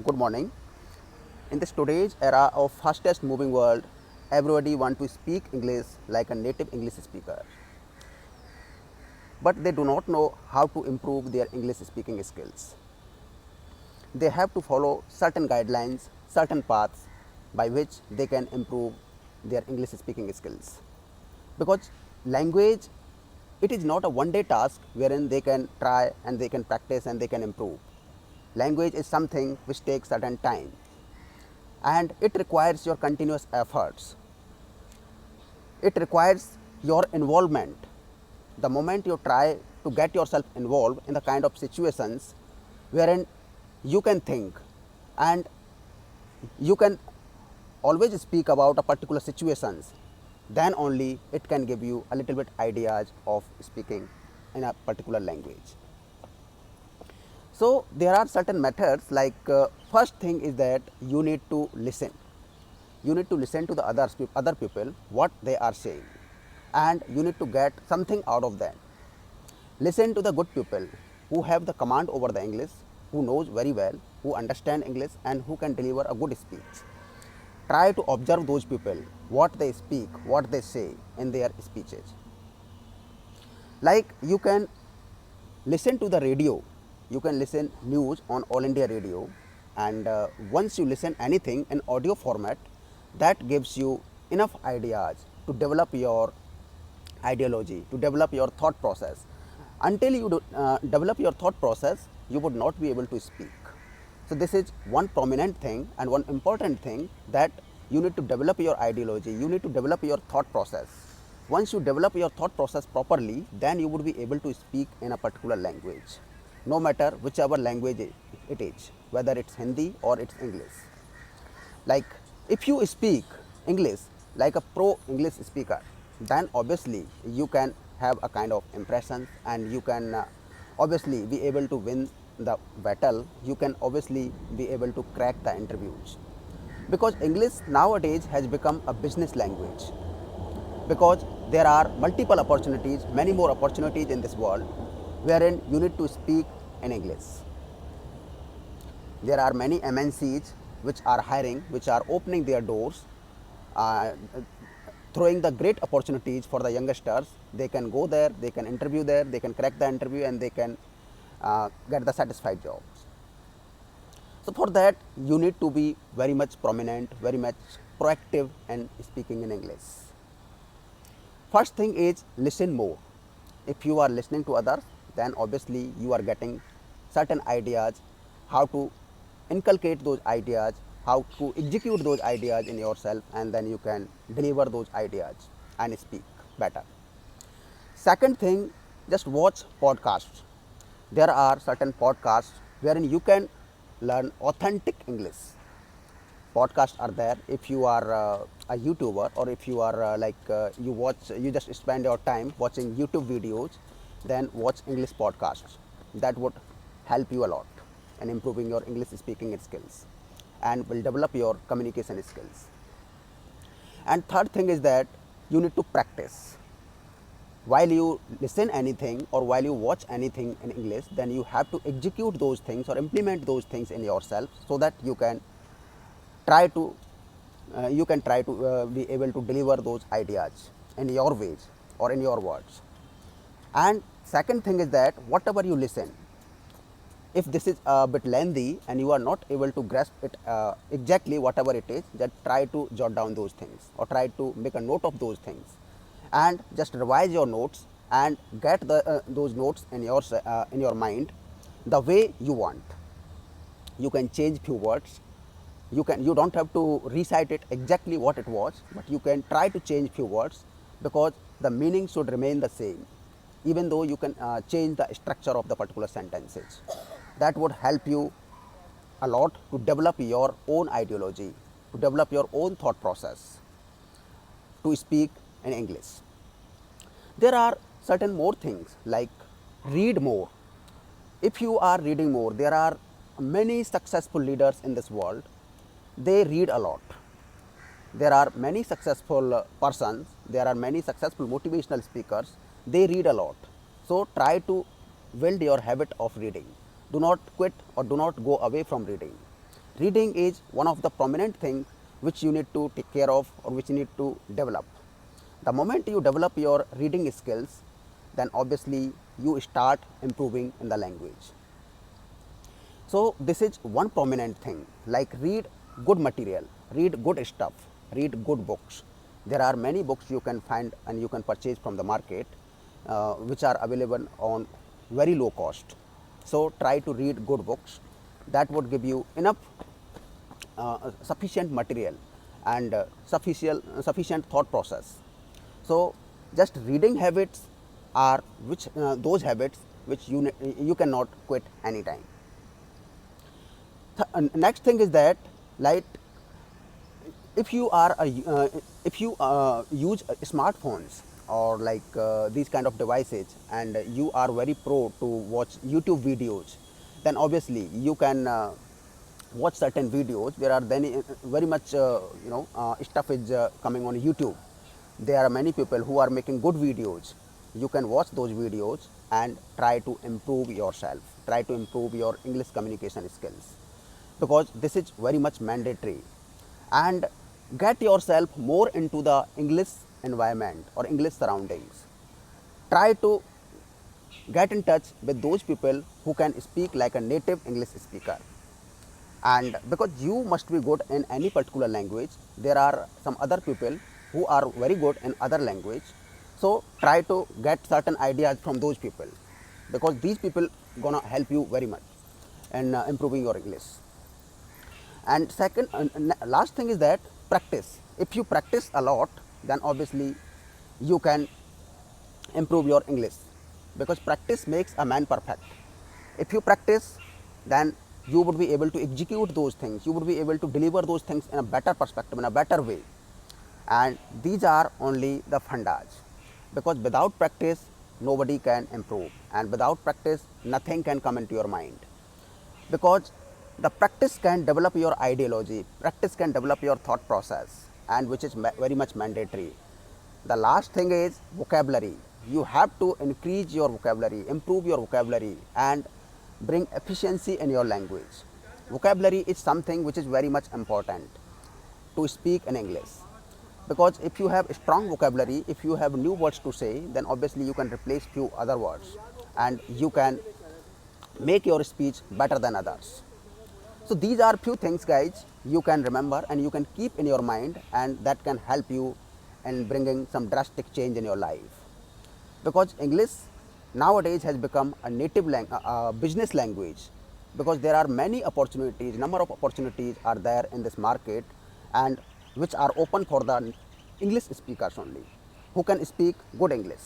Good morning. In this today's era of fastest moving world, everybody want to speak English like a native English speaker. But they do not know how to improve their English speaking skills. They have to follow certain guidelines, certain paths by which they can improve their English speaking skills. Because language, it is not a one day task wherein they can try and they can practice and they can improve. Language is something which takes certain time and it requires your continuous efforts. It requires your involvement. The moment you try to get yourself involved in the kind of situations wherein you can think and you can always speak about a particular situations, then only it can give you a little bit ideas of speaking in a particular language. So there are certain methods like first thing is that you need to listen. You need to listen to the other people what they are saying, and you need to get something out of them. Listen to the good people who have the command over the English, who knows very well, who understand English and who can deliver a good speech. Try to observe those people, what they speak, what they say in their speeches. Like you can listen to the radio, you can listen news on All India Radio, and once you listen anything in audio format, that gives you enough ideas to develop your ideology, to develop your thought process. Until you develop your thought process, you would not be able to speak. So this is one prominent thing and one important thing, that you need to develop your ideology, you need to develop your thought process. Once you develop your thought process properly, then you would be able to speak in a particular language, no matter whichever language it is, whether it's Hindi or it's English. Like if you speak English like a pro English speaker, then obviously you can have a kind of impression and you can obviously be able to win the battle. You can obviously be able to crack the interviews, because English nowadays has become a business language, because there are multiple opportunities, many more opportunities in this world wherein you need to speak in English. There are many MNCs which are hiring, which are opening their doors, uh, throwing the great opportunities for the youngsters. They can go there, they can interview there, they can crack the interview and they can get the satisfied jobs. So for that, you need to be very much prominent, very much proactive in speaking in English. First thing is listen more. If you are listening to others, then obviously you are getting certain ideas, how to inculcate those ideas, how to execute those ideas in yourself, and then you can deliver those ideas and speak better. Second thing, just watch podcasts. There are certain podcasts wherein you can learn authentic English. Podcasts are there. If you are a YouTuber, or if you are you just spend your time watching YouTube videos, then watch English podcasts. That would help you a lot in improving your English speaking skills and will develop your communication skills. And third thing is that you need to practice. While you listen anything or while you watch anything in English, then you have to execute those things or implement those things in yourself, so that you can try to be able to deliver those ideas in your ways or in your words. And second thing is that whatever you listen, if this is a bit lengthy and you are not able to grasp it exactly whatever it is, then try to jot down those things or try to make a note of those things, and just revise your notes and get those notes in your mind the way you want. You can change few words. You don't have to recite it exactly what it was, but you can try to change few words, because the meaning should remain the same, even though you can change the structure of the particular sentences. That would help you a lot to develop your own ideology, to develop your own thought process, to speak in English. There are certain more things like read more. If you are reading more, there are many successful leaders in this world. They read a lot. There are many successful persons, there are many successful motivational speakers, they read a lot. So try to build your habit of reading. Do not quit or do not go away from reading. reading is one of the prominent things which you need to take care of or which you need to develop. The moment you develop your reading skills, then obviously you start improving in the language. So this is one prominent thing, like read good material, read good stuff, read good books. There are many books you can find and you can purchase from the market which are available on very low cost. So try to read good books. That would give you enough sufficient material and sufficient thought process. So just reading habits are those habits which you cannot quit anytime. Next thing is that, like, if you are if you use smartphones or like these kind of devices and you are very pro to watch YouTube videos, then obviously you can watch certain videos. There are then very much stuff is coming on YouTube. There are many people who are making good videos. You can watch those videos and try to improve yourself, try to improve your English communication skills, because this is very much mandatory. And get yourself more into the English environment or English surroundings. Try to get in touch with those people who can speak like a native English speaker. And because you must be good in any particular language, there are some other people who are very good in other language. So try to get certain ideas from those people, because these people gonna help you very much in improving your English. And second, last thing is that practice. If you practice a lot, then obviously you can improve your English, because practice makes a man perfect. If you practice, then you would be able to execute those things, you would be able to deliver those things in a better perspective, in a better way. And these are only the fundas, because without practice nobody can improve, and without practice nothing can come into your mind, because the practice can develop your ideology, practice can develop your thought process, and which is very much mandatory. The last thing is vocabulary. You have to increase your vocabulary, improve your vocabulary, and bring efficiency in your language. Vocabulary is something which is very much important to speak in English, because if you have a strong vocabulary, if you have new words to say, then obviously you can replace few other words and you can make your speech better than others. So these are few things, guys, you can remember and you can keep in your mind, and that can help you in bringing some drastic change in your life. Because English nowadays has become a native business language, because there are many opportunities, number of opportunities are there in this market, and which are open for the English speakers only, who can speak good English.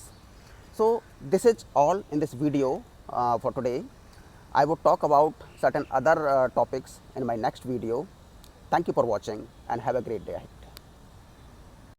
So this is all in this video for today. I would talk about certain other topics in my next video. Thank you for watching and have a great day ahead.